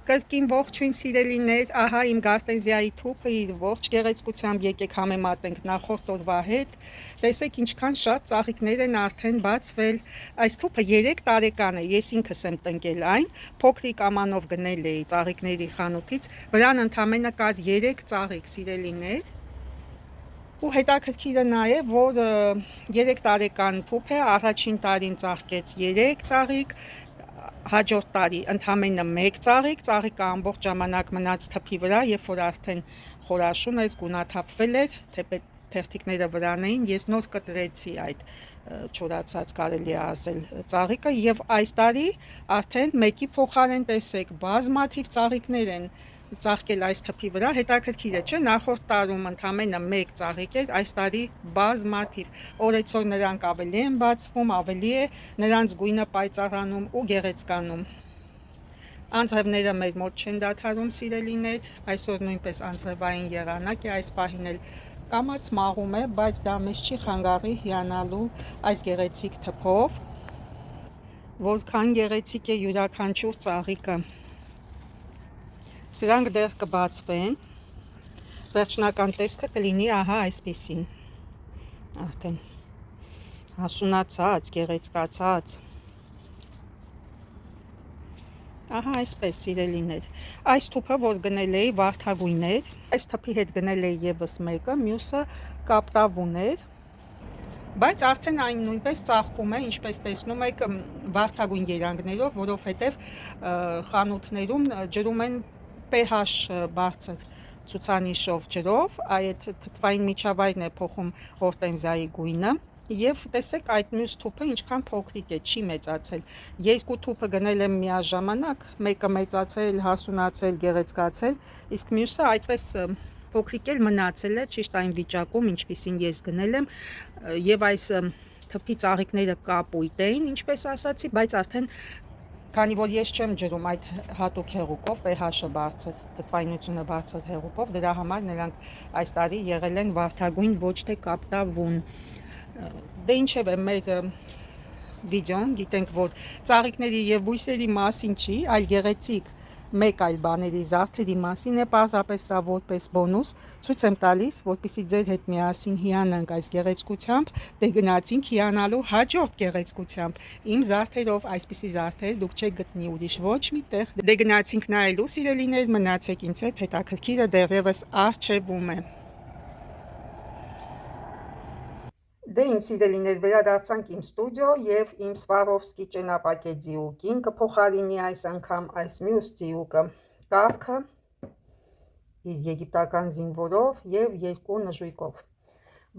Կրկին ողջույն սիրելիներ, ահա իմ գարտեզիայի թուփը իր ողջ գեղեցկությամբ եկեք համեմատենք նախորդ օրվա հետ։ Տեսեք ինչքան շատ ծաղիկներ են արդեն բացվել։ Այս թուփը 3 տարեկան է, ես ինքս եմ տնկել այն, փոքրիկ ամանով գնել էի ծաղիկների խանութից, վրան ընդամենը կար 3 ծաղիկ սիրելիներ։ Ու հետաքրքիրը նա է, որ 3 տարեկան թուփ է, առաջին տարին ծաղկեց 3 ծաղիկ, հաջորդ տարի ընդամենը 1 ծաղիկը ամբողջ ժամանակ մնաց թփի վրա, երբ որ արդեն խորաշուն էր, գունաթափվել էր, թեպետ թերթիկները վրան էին, ես նոր կտրեցի այդ չորացած կարելի է ասել ծաղիկը եւ այս տարի արդեն մեկի փոխարեն տեսեք բազմաթիվ ծաղիկներ են ծաղկել այս թփի վրա, հետաքրքիր է, չէ՞, նախորդ տարում ընդամենը 1 ծաղիկ էր, այս տարի բազմաթիվ, օրեցօր նրանք ավելի են բացվում, ավելի է նրանց գույնը պայծառանում ու գեղեցկանում։ Անձրևները մեր մոտ չեն դադարում սիրելիներ, այսօր նույնպես անձրևային եղանակ է, այս պահին էլ կամաց մաղում է, բայց դա մեզ չի խանգարի հիանալու այս գեղեցիկ թփով, որքան գեղեցիկ է յուրաքանչյուր ծաղիկը։ Սրանք դեռ կբացվեն, վերջնական տեսքը կլինի ահա այսպիսին, արդեն հասունացած, գեղեցկացած, ահա այսպես սիրելիներ, այս թուփը, որ գնել էի վարդագույն էր, այս թփի հետ գնել էի եւս մեկը, մյուսը կապտավուն էր, բայց արդեն այն նույնպես ծաղկում է, ինչպես տեսնում եք, վարդագույն երանգներով, որովհետև խանութներում ջրում են pH բարձր ցուցանիշով ջրով, այդ թթվային միջավայրն է փոխում հորտենզիայի գույնը եւ տեսեք այդ մյուս թուփը ինչքան փոքրիկ է, չի մեծացել։ Երկու թուփը գնել եմ միաժամանակ, մեկը մեծացել, հասունացել, գեղեցկացել, իսկ մյուսը այդպես փոքրիկ էլ մնացել է, ճիշտ այն վիճակում, ինչպիսին ես գնել եմ, եւ այս թփի ծաղիկները կապույտ էին, ինչպես ասացի, բայց արդեն քանի որ ես չեմ ջրում այդ հատուկ հեղուկով, pH-ը բարձր, թթվայնությունը բարձր հեղուկով, դրա համար նրանք այս տարի եղել են վարդագույն, ոչ թե կապտավուն։ Դե ինչևէ, մեր վիդեոն գիտենք, որ ծաղիկների եւ բույսերի մասին չի, այլ գեղեցիկ մեկ այլ բաների զարդերի մասին է, պարզապես սա որպես բոնուս ցույց եմ տալիս, որպեսզի ձեր հետ միասին հիանանք այս գեղեցկությամբ, դե գնացինք հիանալու հաջորդ գեղեցկությամբ։ Իմ զարդերով այսպիսի զարդեր դուք չեք գտնի ուրիշ ոչ մի տեղ։ Դե գնացինք նայելու սիրելիներ, մնացեք ինձ հետ, հետաքրքիրը դեռևս առջևում է։ Դե իմ սիրելիներ, վերադարձանք իմ ստուդիո եւ իմ Swarovski ճենապակե ձիուկին կփոխարինի այս անգամ այս մյուս ձիուկը կառքը իր եգիպտական զինվորով եւ 2 նժույգով։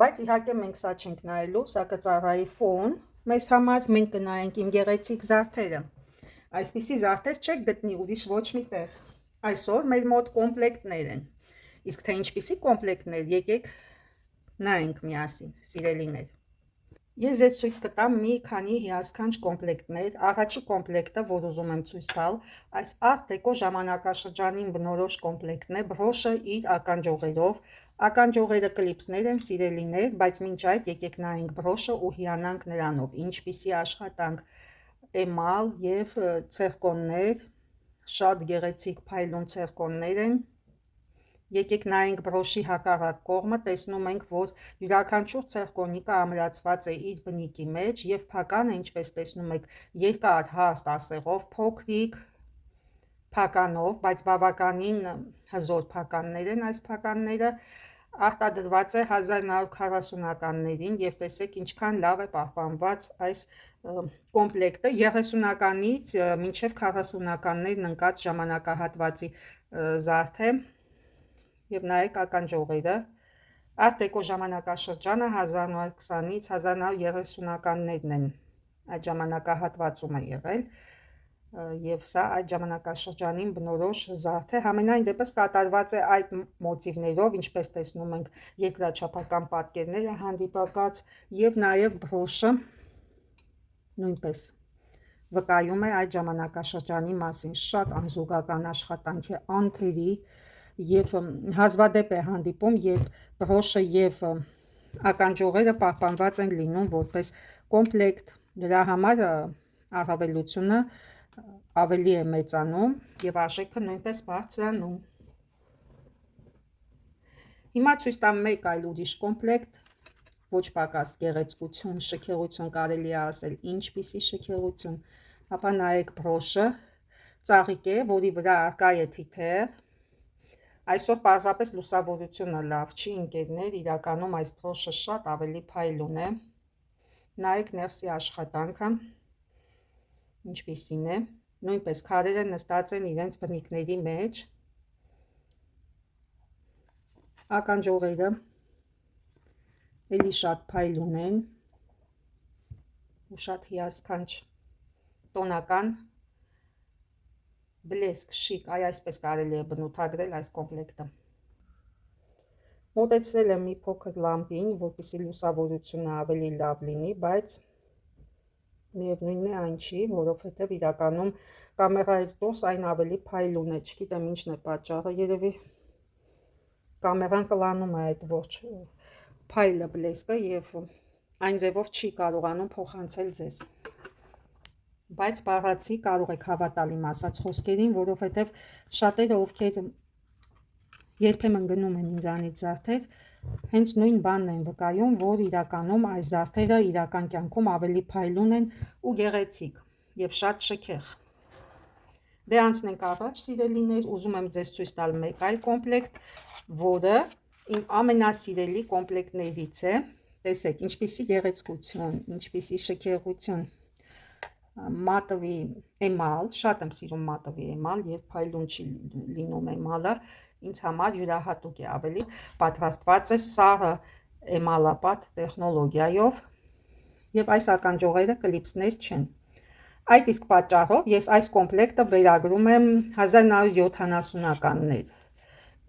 Բայց իհարկե մենք սա չենք նայելու, սա կծառայի ֆոն մեզ համար, մենք կնայենք իմ գեղեցիկ զարդերը։ Այսպիսի զարդեր չեք գտնի ուրիշ ոչ մի տեղ։ Այսօր մեր մոտ կոմպլեկտներ են։ Իսկ թե ինչպիսի կոմպլեկտներ, եկեք նայենք միասին, սիրելիներ։ Ես ձեզ ցույց կտամ մի քանի հիասքանչ կոմպլեկտներ։ Առաջի կոմպլեկտը, որ ուզում եմ ցույց տալ, այս Art Deco ժամանակաշրջանին բնորոշ կոմպլեկտն է, բրոշը իր ականջողերով։ Ականջողերը կլիպսներ են, սիրելիներ, բայց մինչ այդ եկեք նայենք բրոշը ու հիանանք նրանով։ Ինչպիսի աշխատանք, էմալ եւ ցերկոններ, շատ գեղեցիկ փայլուն ցերկոններ են։ Եկեք նայենք բրոշի հակառակ կողմը, տեսնում ենք, որ յուրաքանչյուր ցերկոնիկը ամրացված է իր բնիկի մեջ եւ փական է, ինչպես տեսնում եք, երկար հաստ ասեղով, փոքրիկ փականով, բայց բավականին հզոր փականներ են այս փականները, արտադրված է 1940-ականներին եւ տեսեք ինչքան լավ է պահպանված այս կոմպլեկտը 30-ականից մինչև 40-ականներն ընկած ժամանակահատվածի զարդ է եւ նայեք ականջողերը Art Deco ժամանակաշրջանը 1920-ից 1930-ականներն են այդ ժամանակահատվածում է եղել եւ սա այդ ժամանակաշրջանին բնորոշ զարդ է համենայն դեպս կատարված է այդ մոտիվներով ինչպես տեսնում ենք երկրաչափական պատկերները հանդիպակաց եւ նաեւ բրոշը նույնպես վկայում է այդ ժամանակաշրջանի մասին շատ անզուգական աշխատանք է անթերի եւ հազվադեպ է հանդիպում, երբ բրոշը եւ ականջողերը պահպանված են լինում որպես կոմպլեկտ։ Դրա համար առավելությունը ավելի է մեծանում եւ արժեքը նույնպես բարձրանում։ Հիմա ցույց տամ մեկ այլ ուրիշ կոմպլեկտ, ոչ պակաս գեղեցկություն, շքեղություն կարելի է ասել, ինչպիսի շքեղություն, ապա նայեք բրոշը, ծաղիկ է, որի վրա արկա է թիթեռ։ Այսօր պարզապես լուսավորությունը լավ չի, ընկերներ, իրականում այս բրոշը շատ ավելի փայլուն է։ Նայեք ներսի աշխատանքը, ինչպիսին է, նույնպես քարերը նստած են իրենց բնիկների մեջ, ականջողերը էլի շատ փայլուն են ու շատ հիասքանչ տոնական բլեսկ, շիկ, այսպես կարելի է բնութագրել այս կոմպլեկտը։ Մոտեցրել եմ մի փոքր լամպին, որպեսզի լուսավորությունը ավելի լավ լինի, բայց միևնույնն է այն չի, որովհետև իրականում կամերայից դուրս այն ավելի փայլուն է, չգիտեմ ինչն է պատճառը, երևի կամերան կլանում է այդ ողջ փայլը բլեսկը եւ այն ձևով չի կարողանում փոխանցել ձեզ։ Բայց բառացի կարող եք հավատալ իմ ասած խոսքերին, որովհետև շատերը ովքեր երբեմն գնում են ինձանից զարդեր, հենց նույն բանն են վկայում, որ իրականում այս զարդերը իրական կյանքում ավելի փայլուն են ու գեղեցիկ եւ շատ շքեղ։ Դե անցնենք առաջ, սիրելիներ, ուզում եմ ձեզ ցույց տալ մեկ այլ կոմպլեկտ, որը իմ ամենասիրելի կոմպլեկտներից է։ Տեսեք, ինչպիսի գեղեցկություն, ինչպիսի շքեղություն։ Մատովի էմալ, շատ եմ սիրում մատովի էմալ, երբ փայլուն չի լինում էմալը, ինձ համար յուրահատուկ է, ավելի պատրաստված է սառը էմալապատ տեխնոլոգիայով եւ այս ականջողերը կլիպսներ չեն։ Այդ իսկ պատճառով ես այս կոմպլեկտը վերագրում եմ 1970-ականներ,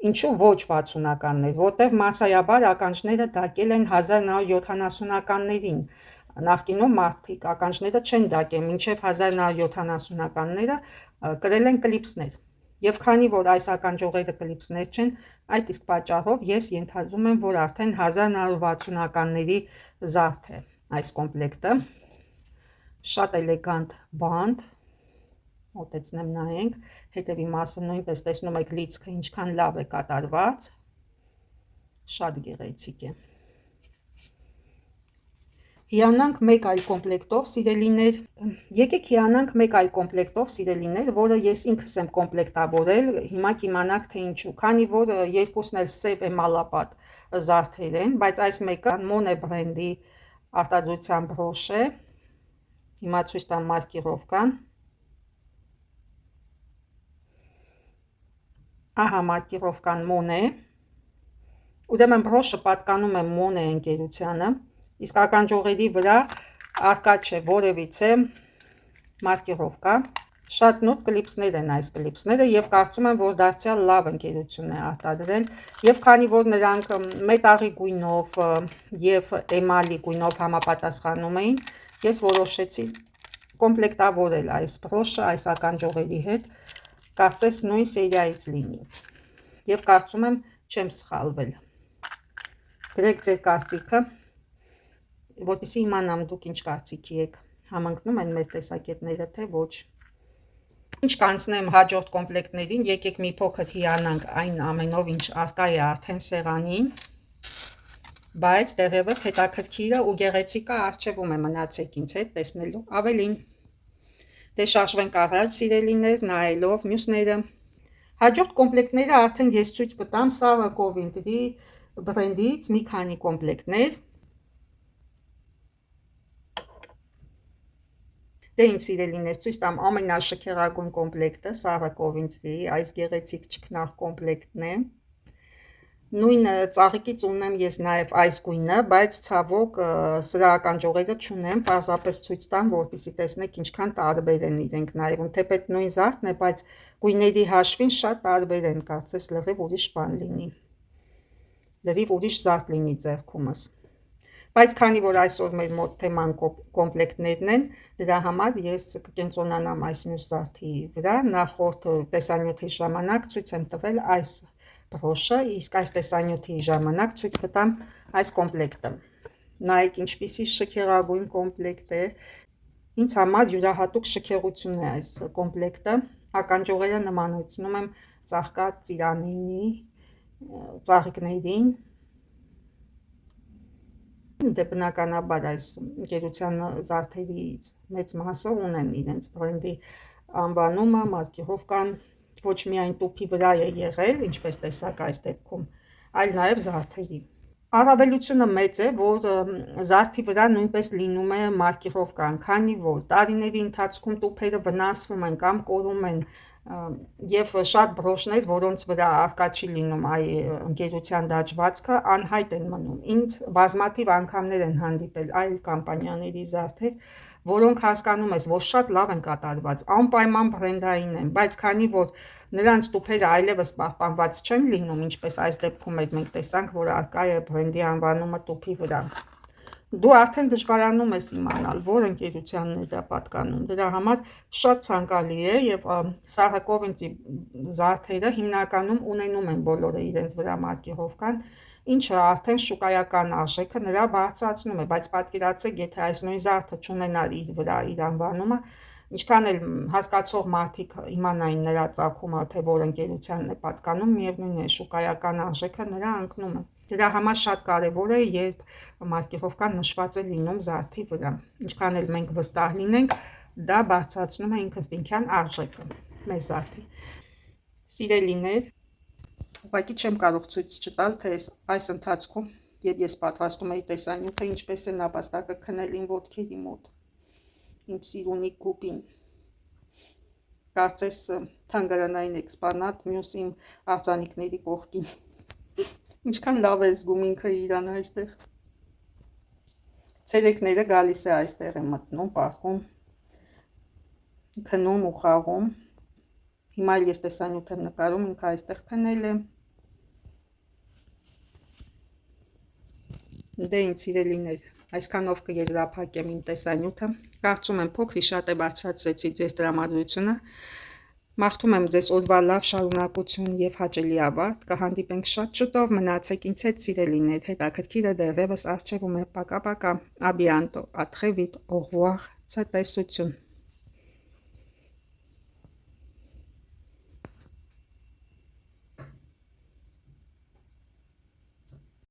ինչու ոչ 60-ականներ, որտեղ մասսայաբար ականջները դակել են 1970-ականներին, նախկինում մարդիկ ականջները չեն դակել, մինչև 1970-ականները կրել են կլիպսներ։ Եվ քանի որ այս ականջողերը կլիպսներ չեն, այդ իսկ պատճառով ես ենթադրում եմ, որ արդեն 1960-ականների զարդ է այս կոմպլեկտը։ Շատ էլեգանտ բանդ, մոտեցնեմ նայենք, հետևի մասը նույնպես տեսնում եք լիցքը ինչքան լավ է կատարված, շատ գեղեցիկ է։ Հիանանք մեկ այլ կոմպլեկտով, սիրելիներ, եկեք հիանանք մեկ այլ կոմպլեկտով, սիրելիներ, որը ես ինքս եմ կոմպլեկտավորել, հիմա կիմանաք թե ինչու, քանի որ երկուսն էլ սև էմալապատ զարդեր են, բայց այս մեկը Մոնե բրենդի արտադրության բրոշ է, հիմա ցույց տամ մարկիրովկան, ահա մարկիրովկան Մոնե, ուրեմն բրոշը պատկանում է Մոնե ընկերությանը, իսկ ականջողերի վրա արկա չէ որևիցե մարկիրովկա, շատ նուրբ կլիպսներ են այս կլիպսները եւ կարծում եմ, որ դարձյալ լավ ընկերություն է արտադրել եւ քանի որ նրանք մետաղի գույնով եւ էմալի գույնով համապատասխանում էին, ես որոշեցի կոմպլեկտավորել այս բրոշը այս ականջողերի հետ, կարծես նույն սերիայից լինի եւ կարծում եմ չեմ սխալվել։ Գրեք ձեր կարծիքը, որպեսզի իմանամ դուք ինչ կարծիքի եք, համընկնում են մեր տեսակետները, թե ոչ։ Ինչ կանցնեմ հաջորդ կոմպլեկտներին, եկեք մի փոքր հիանանք այն ամենով, ինչ արկա է արդեն սեղանին, բայց դեռևս հետաքրքիրը ու գեղեցիկը առջևում է, մնացեք ինձ հետ տեսնելու ավելին։ Դե շարժվենք առաջ, սիրելիներ, նայելով մյուսները։ Հաջորդ կոմպլեկտները արդեն ես ցույց կտամ Sara Coventry բրենդից մի քանի կոմպլեկտներ։ Դե ինձ սիրելիներ, ցույց տամ ամենաշքեղագույն կոմպլեկտը Sara Coventry-ի, այս գեղեցիկ չքնաղ կոմպլեկտն է։ Նույն ծաղիկից ունեմ ես նաև այս գույնը, բայց ցավոք սրա ականջողերը չունեմ, պարզապես ցույց տամ, որպեսզի տեսնեք ինչքան տարբեր են իրենք նաև, թեպետ նույն զարդն է, բայց գույների հաշվին շատ տարբեր են, կարծես լրիվ ուրիշ բան լինի, լրիվ ուրիշ զարդ լինի ձեռքումս։ Բայց քանի որ այսօր մեր մոտ թեման կոմպլեկտներն են, դրա համար ես կկենտրոնանամ այս մյուս զարդի վրա, նախորդ տեսանյութի ժամանակ ցույց եմ տվել այս բրոշը, իսկ այս տեսանյութի ժամանակ ցույց կտամ այս կոմպլեկտը։ Նայեք ինչպիսի շքեղագույն կոմպլեկտ է, Ինձ համար յուրահատուկ շքեղություն է այս կոմպլեկտը, ականջողերը նմանեցնում եմ ծաղկած ծիրանենի ծաղիկներին, դե բնականաբար այս ընկերության զարդերից մեծ մասը ունեն իրենց բրենդի անվանումը, մարկիրովկան ոչ միայն տուփի վրա է եղել, ինչպես տեսակ այս դեպքում, այլ նաև զարդերի։ Առավելությունը մեծ է, որ զարդի վրա նույնպես լինում է մարկիրովկան, քանի որ տարիների ընթացքում տուփերը վնասվում են կամ կորում են, եւ շատ բրոշներ, որոնց վրա արկա չի լինում այ ընկերության դաջվածքը, անհայտ են մնում։ Ինձ բազմաթիվ անգամներ են հանդիպել այլ կամպանիաների զարդեր, որոնք հասկանում ես, որ շատ լավ են կատարված, անպայման բրենդային են, բայց քանի որ նրանց տուփերը այլևս պահպանված չեն լինում, ինչպես այս դեպքում մենք տեսանք, որ արկա է բրենդի անվանումը տուփի վրա, դու արդեն դժվարանում ես իմանալ, որ ընկերությանն է դա պատկանում։ Դրա համար շատ ցանկալի է եւ Սահակովինցի զարդերը հիմնականում ունենում են բոլորը իրենց վրա մարկիրովկան, ինչը արդեն շուկայական արժեքը նրա բարձրացնում է, բայց պատկերացրեք, եթե այս նույն զարդը չունենար իր վրա իր անվանումը, ինչքան էլ հասկացող մարդիկ իմանային նրա ծագումը, թե որ ընկերությանն է պատկանում, միևնույն է, շուկայական արժեքը նրա ընկնում է։ Դրա համար շատ կարևոր է, երբ մարկիրովկան նշված է լինում զարդի վրա։ Ինչքան էլ մենք վստահ լինենք, դա բարձրացնում է ինքնըստինքյան արժեքը մեր զարդի։ Սիրելիներ, ուղղակի չեմ կարող ցույց չտալ, թե այս ընթացքում, երբ ես պատրաստում էի տեսանյութը, ինչպես է նապաստակը քնել իմ ոտքերի մոտ, իմ սիրունիկ գուպին։ Կարծես թանգարանային էքսպոնատ մյուս իմ արձանիկների կողքին։ Ինչքան լավ է զգում ինքը իրան այստեղ։ Ցերեկները գալիս է այստեղ է մտնում, պարկում, քնում ու խաղում։ Հիմա ես տեսանյութ եմ նկարում, ինքը այստեղ քնել է։ Դե ինձ սիրելիներ, այսքանով կեզրափակեմ իմ տեսանյութը։ Կարծում եմ փոքրի շատ է բարձրացրեցի ձեզ տրամադրությունը։ Մաղթում եմ ձեզ օրվա լավ շարունակություն եւ հաճելի ավարտ։ Կհանդիպենք շատ շուտով, մնացեք ինձ հետ սիրելիներ, հետաքրքիրը դեռևս առջևում է։ Պակա, պակա, à bientôt, à très vite, au revoir, ցտեսություն։